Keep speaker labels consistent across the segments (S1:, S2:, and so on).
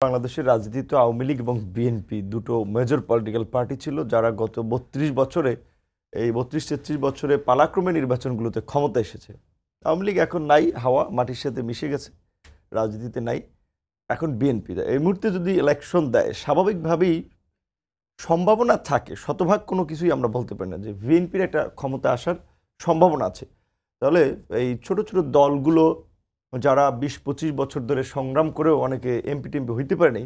S1: বাংলাদেশের রাজনীতিতে আওয়ামী লীগ এবং বিএনপি দুটো মেজর পলিটিক্যাল পার্টি ছিল যারা গত ৩২ বছরে এই ৩২-৩৩ বছরে পালাক্রমে নির্বাচনগুলোতে ক্ষমতা এসেছে। আওয়ামী লীগ এখন নাই, হাওয়া মাটির সাথে মিশে গেছে, রাজনীতিতে নাই। এখন বিএনপি এই মুহূর্তে যদি ইলেকশন দেয় স্বাভাবিকভাবেই সম্ভাবনা থাকে, শতভাগ কোনো কিছুই আমরা বলতে পারি না যে বিএনপির একটা ক্ষমতা আসার সম্ভাবনা আছে। তাহলে এই ছোট ছোট দলগুলো যারা ২০-২৫ বছর ধরে সংগ্রাম করেও অনেকে এমপি টেমপি হইতে পারেনি,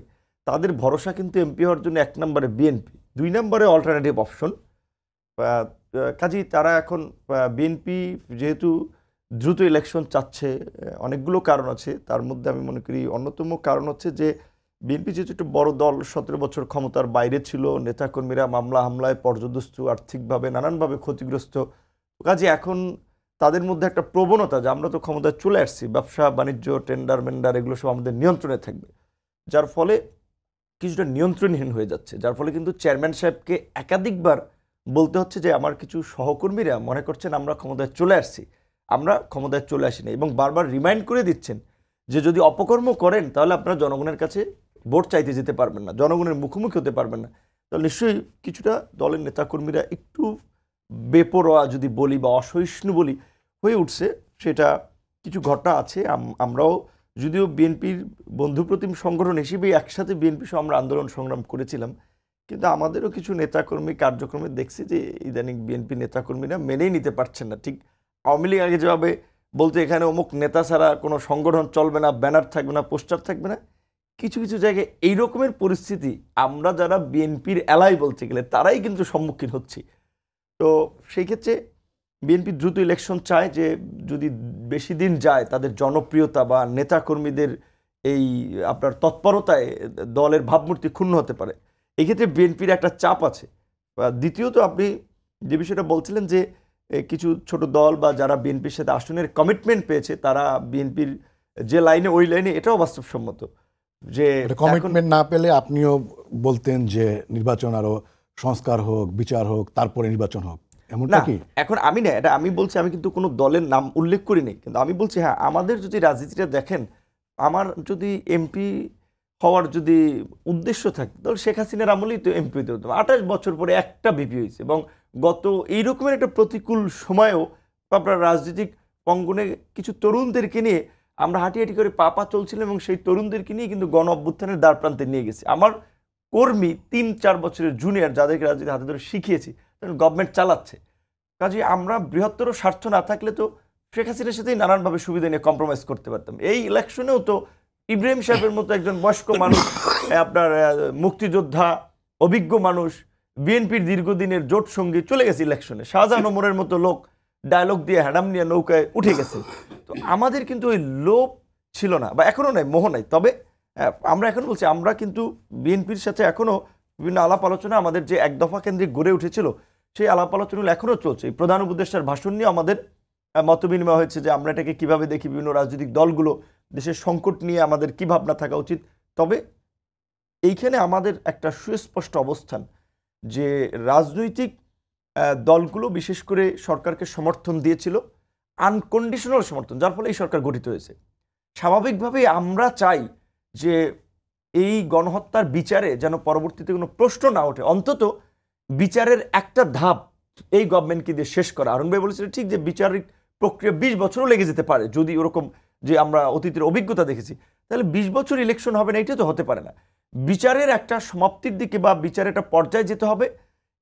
S1: তাদের ভরসা কিন্তু এমপি হওয়ার জন্য ১ নম্বরে বিএনপি, ২ নম্বরে অল্টারনেটিভ অপশন। কাজেই তারা এখন বিএনপি যেহেতু দ্রুত ইলেকশন চাচ্ছে, অনেকগুলো কারণ আছে, তার মধ্যে আমি মনে করি অন্যতম কারণ হচ্ছে যে বিএনপি যেহেতু একটা বড় দল, ১৭ বছর ক্ষমতার বাইরে ছিল, নেতাকর্মীরা মামলা হামলায় পর্যদস্ত, আর্থিকভাবে নানানভাবে ক্ষতিগ্রস্ত। কাজে এখন তাদের মধ্যে একটা প্রবণতা যে আমরা তো ক্ষমতায় চলে আসছি, ব্যবসা বাণিজ্য টেন্ডার মেন্ডার এগুলো সব আমাদের নিয়ন্ত্রণে থাকবে, যার ফলে কিছুটা নিয়ন্ত্রণহীন হয়ে যাচ্ছে। যার ফলে কিন্তু চেয়ারম্যান সাহেবকে একাধিকবার বলতে হচ্ছে যে আমার কিছু সহকর্মীরা মনে করছেন আমরা ক্ষমতায় চলে আসছি, আমরা ক্ষমতায় চলে আসিনি, এবং বারবার রিমাইন্ড করে দিচ্ছেন যে যদি অপকর্ম করেন তাহলে আপনারা জনগণের কাছে ভোট চাইতে যেতে পারবেন না, জনগণের মুখোমুখি হতে পারবেন না। তাহলে নিশ্চয়ই কিছুটা দলের নেতাকর্মীরা একটু বেপরোয়া যদি বলি বা অসহিষ্ণু বলি হয়ে উঠছে, সেটা কিছু ঘটনা আছে। আমরাও যদিও বিএনপির বন্ধুপ্রতিম সংগঠন হিসেবে একসাথে বিএনপি সহ আমরা আন্দোলন সংগ্রাম করেছিলাম, কিন্তু আমাদেরও কিছু নেতাকর্মী কার্যক্রমে দেখছি যে ইদানিং বিএনপি নেতাকর্মীরা মেনেই নিতে পারছেন না। ঠিক আওয়ামী লীগ আগে যেভাবে বলতে এখানে অমুক নেতা ছাড়া কোনো সংগঠন চলবে না, ব্যানার থাকবে না, পোস্টার থাকবে না, কিছু কিছু জায়গায় এই রকমের পরিস্থিতি আমরা যারা বিএনপির এলাই বলতে গেলে তারাই কিন্তু সম্মুখীন হচ্ছি। তো সেই ক্ষেত্রে বিএনপি দ্রুত ইলেকশন চায় যে যদি বেশি দিন যায় তাদের জনপ্রিয়তা বা নেতাকর্মীদের এই আপনার তৎপরতায় দলের ভাবমূর্তি ক্ষুণ্ণ হতে পারে। এক্ষেত্রে বিএনপির একটা চাপ আছে। দ্বিতীয়ত আপনি যে বিষয়টা বলছিলেন যে কিছু ছোট দল বা যারা বিএনপির সাথে আসনের কমিটমেন্ট পেয়েছে তারা বিএনপির যে লাইনে ওই লাইনে, এটাও বাস্তবসম্মত যে
S2: কমিটমেন্ট না পেলে আপনিও বলতেন যে নির্বাচন আরো সংস্কার হোক, বিচার হোক, তারপরে নির্বাচন হোক, এমনটা কি?
S1: এখন আমি না, এটা আমি বলছি, আমি কিন্তু কোনো দলের নাম উল্লেখ করিনি, কিন্তু আমি বলছি হ্যাঁ, আমাদের যদি রাজনীতিটা দেখেন, আমার যদি এমপি হওয়ার যদি উদ্দেশ্য থাকে তাহলে শেখ হাসিনার আমলেই তো এমপি হতে হতো। ২৮ বছর পরে একটা বিপি হয়েছে, এবং গত এই রকমের একটা প্রতিকূল সময়েও আপনার রাজনৈতিক অঙ্গনে কিছু তরুণদেরকে নিয়ে আমরা হাঁটি হাঁটি করে পা চলছিলাম, এবং সেই তরুণদেরকে নিয়ে কিন্তু গণ অভ্যুত্থানের দ্বার প্রান্তে নিয়ে গেছি। আমার কর্মী ৩-৪ বছরের জুনিয়র যাদেরকে রাজনীতি হাতে ধরে শিখিয়েছি, গভর্নমেন্ট চালাচ্ছে। কাজে আমরা বৃহত্তর স্বার্থ না থাকলে তো শেখ হাসিনার সাথেই নানানভাবে সুবিধা নিয়ে কম্প্রোমাইজ করতে পারতাম। এই ইলেকশনেও তো ইব্রাহিম সাহেবের মতো একজন বয়স্ক মানুষ, আপনার মুক্তিযোদ্ধা, অভিজ্ঞ মানুষ, বিএনপির দীর্ঘদিনের জোট সঙ্গী চলে গেছে ইলেকশনে। শাহজাহান ওমরের মতো লোক ডায়লগ দিয়ে হ্যাডাম নিয়ে নৌকায় উঠে গেছে। তো আমাদের কিন্তু ওই লোভ ছিল না, বা এখনও নাই, মোহ নাই। তবে আমরা এখন বলছি আমরা কিন্তু বিএনপির সাথে এখনও বিভিন্ন আলাপ আলোচনা, আমাদের যে এক দফা কেন্দ্রিক গড়ে উঠেছিল সেই আলাপ আলোচনাগুলো এখনও চলছে। এই প্রধান উপদেষ্টার ভাষণ নিয়ে আমাদের মতবিনিময় হয়েছে যে আমরা এটাকে কীভাবে দেখি, বিভিন্ন রাজনৈতিক দলগুলো দেশের সংকট নিয়ে আমাদের কী ভাবনা থাকা উচিত। তবে এইখানে আমাদের একটা সুস্পষ্ট অবস্থান যে রাজনৈতিক দলগুলো বিশেষ করে সরকারকে সমর্থন দিয়েছিল, আনকন্ডিশনাল সমর্থন, যার ফলে এই সরকার গঠিত হয়েছে। স্বাভাবিকভাবেই আমরা চাই যে এই গণহত্যার বিচারে যেন পরবর্তীতে কোনো প্রশ্ন না ওঠে, অন্তত বিচারের একটা ধাপ এই গভর্নমেন্টকে দিয়ে শেষ করা। আরুন ভাই বলেছিলেন ঠিক যে বিচারিক প্রক্রিয়া ২০ বছরও লেগে যেতে পারে, যদি ওরকম যে আমরা অতীতের অভিজ্ঞতা দেখেছি, তাহলে ২০ বছর ইলেকশন হবে না, এটা তো হতে পারে না। বিচারের একটা সমাপ্তির দিকে বা বিচারের একটা পর্যায়ে যেতে হবে।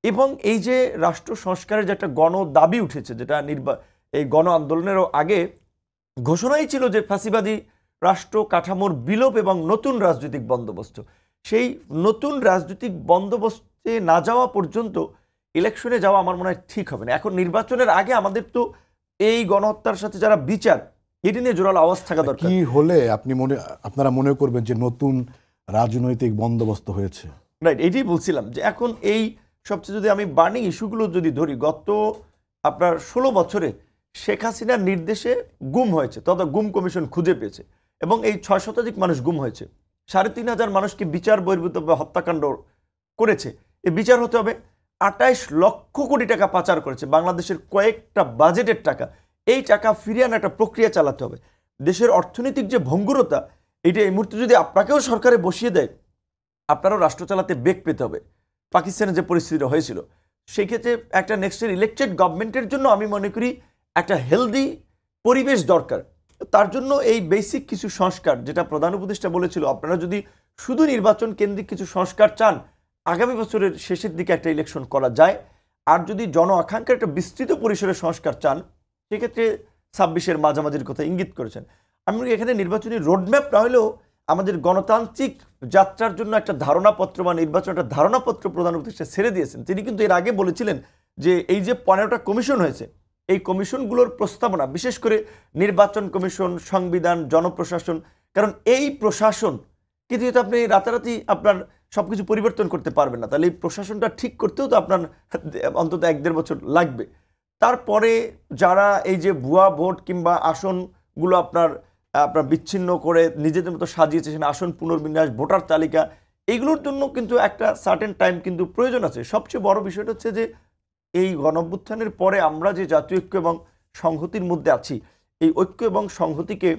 S1: এবং এই যে রাষ্ট্র সংস্কারের যে একটা গণ দাবি উঠেছে, যেটা এই গণ আন্দোলনেরও আগে ঘোষণাই ছিল যে ফাঁসিবাদী রাষ্ট্র কাঠামোর বিলোপ এবং নতুন রাজনৈতিক বন্দোবস্ত, সেই নতুন রাজনৈতিক বন্দোবস্তে না যাওয়া পর্যন্ত ইলেকশনে যাওয়া আমার মনে হয় ঠিক হবে না। এখন নির্বাচনের আগে আমাদের তো এই গণহত্যার সাথে যারা বিচার, এটি নিয়ে জোরালো আওয়াজ থাকা দরকার।
S2: কি হলে আপনারা মনে করবেন যে নতুন রাজনৈতিক বন্দোবস্ত হয়েছে?
S1: রাইট, এটাই বলছিলাম যে এখন এই সবচেয়ে যদি আমি বার্নিং ইস্যুগুলো যদি ধরি, গত আপনার ১৬ বছরে শেখ হাসিনার নির্দেশে গুম হয়েছে, তথা গুম কমিশন খুঁজে পেয়েছে, এবং এই ৬ শতাধিক মানুষ গুম হয়েছে। ৩,৫০০ মানুষকে বিচার বহির্ভূতভাবে হত্যাকাণ্ড করেছে। এই বিচার হতে হবে। ২৮ লক্ষ কোটি টাকা পাচার করেছে, বাংলাদেশের কয়েকটা বাজেটের টাকা। এই টাকা ফিরিয়ে আনার একটা প্রক্রিয়া চালাতে হবে। দেশের অর্থনৈতিক যে ভঙ্গুরতা, এইটা এই মুহূর্তে যদি আপনাকেও সরকারে বসিয়ে দেয়, আপনারও রাষ্ট্র চালাতে বেগ পেতে হবে। পাকিস্তানের যে পরিস্থিতিটা হয়েছিল, সেই ক্ষেত্রে একটা নেক্সটের ইলেকটেড গভর্নমেন্টের জন্য আমি মনে করি একটা হেলদি পরিবেশ দরকার। তার জন্য এই বেসিক কিছু সংস্কার, যেটা প্রধান উপদেষ্টা বলেছিল, আপনারা যদি শুধু নির্বাচন কেন্দ্রিক কিছু সংস্কার চান, আগামী বছরের শেষের দিকে একটা ইলেকশন করা যায়। আর যদি জন আকাঙ্ক্ষার একটা বিস্তৃত পরিসরের সংস্কার চান, সেক্ষেত্রে 26-এর মাঝামাঝির কথা ইঙ্গিত করেছেন। আমি এখানে নির্বাচনী রোডম্যাপ না হলেও আমাদের গণতান্ত্রিক যাত্রার জন্য একটা ধারণাপত্র বা নির্বাচন একটা ধারণাপত্র প্রধান উপদেষ্টা ছেড়ে দিয়েছেন। তিনি কিন্তু এর আগে বলেছিলেন যে এই যে 15টা কমিশন হয়েছে, এই কমিশনগুলোর প্রস্তাবনা, বিশেষ করে নির্বাচন কমিশন, সংবিধান, জনপ্রশাসন, কারণ এই প্রশাসন কিন্তু এটা আপনি রাতারাতি আপনার সবকিছু পরিবর্তন করতে পারবেন না। তাহলে এই প্রশাসনটা ঠিক করতেও তো আপনার অন্তত 1-1.5 বছর লাগবে। তারপরে যারা এই যে ভুয়া ভোট কিংবা আসনগুলো আপনার বিচ্ছিন্ন করে নিজেদের মতো সাজিয়েছে, সেখানে আসন পুনর্বিন্যাস, ভোটার তালিকা, এইগুলোর জন্য কিন্তু একটা সার্টেন টাইম কিন্তু প্রয়োজন আছে। সবচেয়ে বড় বিষয়টা হচ্ছে যে এই গণঅভ্যুত্থানের পরে আমরা যে জাতীয় ঐক্য এবং সংহতির মধ্যে আছি, এই ঐক্য এবং সংহতিকে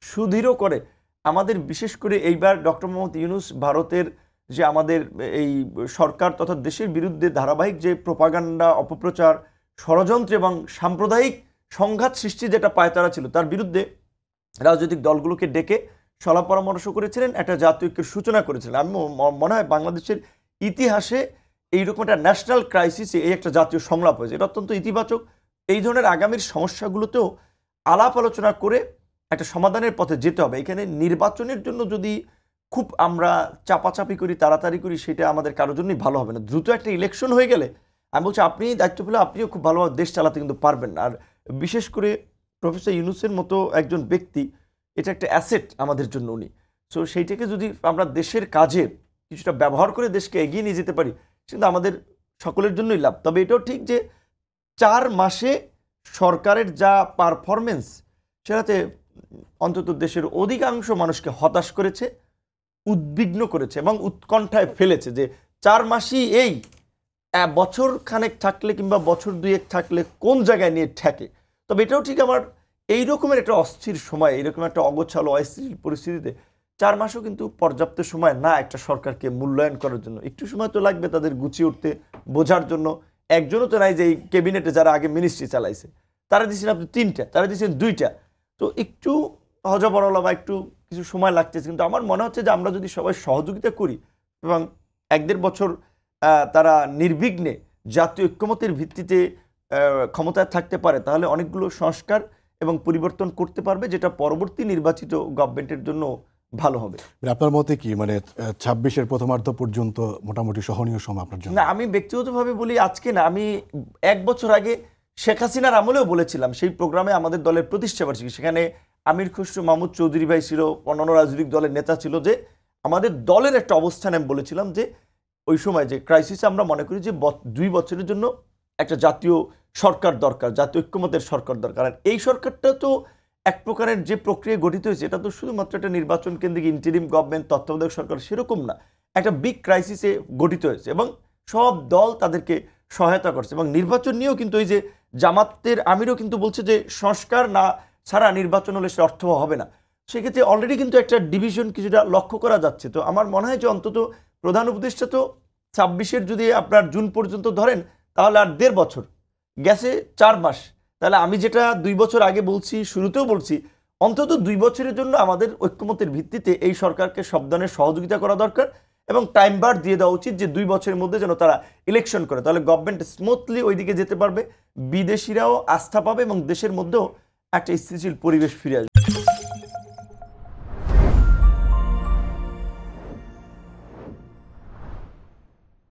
S1: সুদৃঢ় করে আমাদের, বিশেষ করে এইবার ডক্টর মোহাম্মদ ইউনূস ভারতের যে আমাদের এই সরকার তথা দেশের বিরুদ্ধে ধারাবাহিক যে প্রোপাগান্ডা, অপপ্রচার, ষড়যন্ত্র এবং সাম্প্রদায়িক সংঘাত সৃষ্টি যেটা পায়তারা ছিল, তার বিরুদ্ধে রাজনৈতিক দলগুলোকে ডেকে সলা পরামর্শ করেছিলেন, একটা জাতীয় ঐক্যের সূচনা করেছিলেন। আমি মনে হয় বাংলাদেশের ইতিহাসে এইরকম একটা ন্যাশনাল ক্রাইসিসে এই একটা জাতীয় সংলাপ হয়েছে, এটা অত্যন্ত ইতিবাচক। এই ধরনের আগামীর সমস্যাগুলোতেও আলাপ আলোচনা করে একটা সমাধানের পথে যেতে হবে। এখানে নির্বাচনের জন্য যদি খুব আমরা চাপাচাপি করি, তাড়াতাড়ি করি, সেটা আমাদের কারোর জন্যই ভালো হবে না। দ্রুত একটা ইলেকশন হয়ে গেলে আমি বলছি আপনি দায়িত্ব পেলে আপনিও খুব ভালোভাবে দেশ চালাতে কিন্তু পারবেন না। আর বিশেষ করে প্রফেসর ইউনূসের মতো একজন ব্যক্তি, এটা একটা অ্যাসেট আমাদের জন্য উনি। সো সেইটাকে যদি আমরা দেশের কাজে কিছুটা ব্যবহার করে দেশকে এগিয়ে নিয়ে যেতে পারি, কিন্তু আমাদের সকলের জন্যই লাভ। তবে এটাও ঠিক যে 4 মাসে সরকারের যা পারফরমেন্স, সেটাতে অন্তত দেশের অধিকাংশ মানুষকে হতাশ করেছে, উদ্বিগ্ন করেছে এবং উৎকণ্ঠায় ফেলেছে যে 4 মাসই এই বছর খানেক থাকলে কিংবা বছর 2 থাকলে কোন জায়গায় নিয়ে ঠেকে। তবে এটাও ঠিক, আমার এই রকমের একটা অস্থির সময়, এইরকম একটা অগোছালো অস্থির পরিস্থিতিতে 4 মাসও কিন্তু পর্যাপ্ত সময় না একটা সরকারকে মূল্যায়ন করার জন্য। একটু সময় তো লাগবে তাদের গুছিয়ে উঠতে, বোঝার জন্য। একজনও তো নাই যে এই ক্যাবিনেটে যারা আগে মিনিস্ট্রি চালাইছে, তারা দিয়েছেন আপনি 3টা, তারা দিয়েছেন 2টা। তো একটু হজবরলা বা একটু কিছু সময় লাগতেছে, কিন্তু আমার মনে হচ্ছে যে আমরা যদি সবাই সহযোগিতা করি এবং 1-1.5 বছর তারা নির্বিঘ্নে জাতীয় ঐক্যমতের ভিত্তিতে ক্ষমতায় থাকতে পারে, তাহলে অনেকগুলো সংস্কার এবং পরিবর্তন করতে পারবে, যেটা পরবর্তী নির্বাচিত গভর্নমেন্টের জন্য ভালো হবে।
S2: আপনার মতে কি, মানে 26-এর প্রথমার্ধ পর্যন্ত মোটামুটি সহনীয় সময় আপনার জন্য?
S1: না, আমি ব্যক্তিগতভাবে বলি আজকে না, আমি 1 বছর আগে শেখ হাসিনার আমলেও বলেছিলাম, সেই প্রোগ্রামে আমাদের দলের প্রতিষ্ঠা বার্ষিকী, সেখানে আমির খসরু মাহমুদ চৌধুরী ভাই ছিল, অন্যান্য রাজনৈতিক দলের নেতা ছিল, যে আমাদের দলের একটা অবস্থান আমি বলেছিলাম যে ওই সময় যে ক্রাইসিসে আমরা মনে করি যে 2 বছরের জন্য একটা জাতীয় সরকার দরকার, জাতীয় ঐক্যমতের সরকার দরকার। আর এই সরকারটা তো এক প্রকারের যে প্রক্রিয়া গঠিত হয়েছে, এটা তো শুধুমাত্র একটা নির্বাচন কেন্দ্রিক ইন্টারিম গভর্নমেন্ট, তত্ত্বাবধায়ক সরকার সেরকম না, একটা বিগ ক্রাইসিসে গঠিত হয়েছে এবং সব দল তাদেরকে সহায়তা করছে। এবং নির্বাচন নিয়েও কিন্তু এই যে জামাতের আমিরও কিন্তু বলছে যে সংস্কার না ছাড়া নির্বাচন হলে সে অর্থ হবে না। সেক্ষেত্রে অলরেডি কিন্তু একটা ডিভিশন কিছুটা লক্ষ্য করা যাচ্ছে। তো আমার মনে হয় যে অন্তত প্রধান উপদেষ্টা তো 26-এর যদি আপনার জুন পর্যন্ত ধরেন, তাহলে আর 1.5 বছর গেছে, 4 মাস। তাহলে আমি যেটা 2 বছর আগে বলছি, শুরুতেও বলছি, অন্তত 2 বছরের জন্য আমাদের ঐক্যমতের ভিত্তিতে এই সরকারকে সব ধরনের সহযোগিতা করা দরকার এবং টাইম বার দিয়ে দেওয়া উচিত যে 2 বছরের মধ্যে যেন তারা ইলেকশন করে। তাহলে গভর্নমেন্ট স্মুথলি ওইদিকে যেতে পারবে, বিদেশিরাও আস্থা পাবে এবং দেশের মধ্যেও একটা স্থিতিশীল পরিবেশ ফিরে আসবে।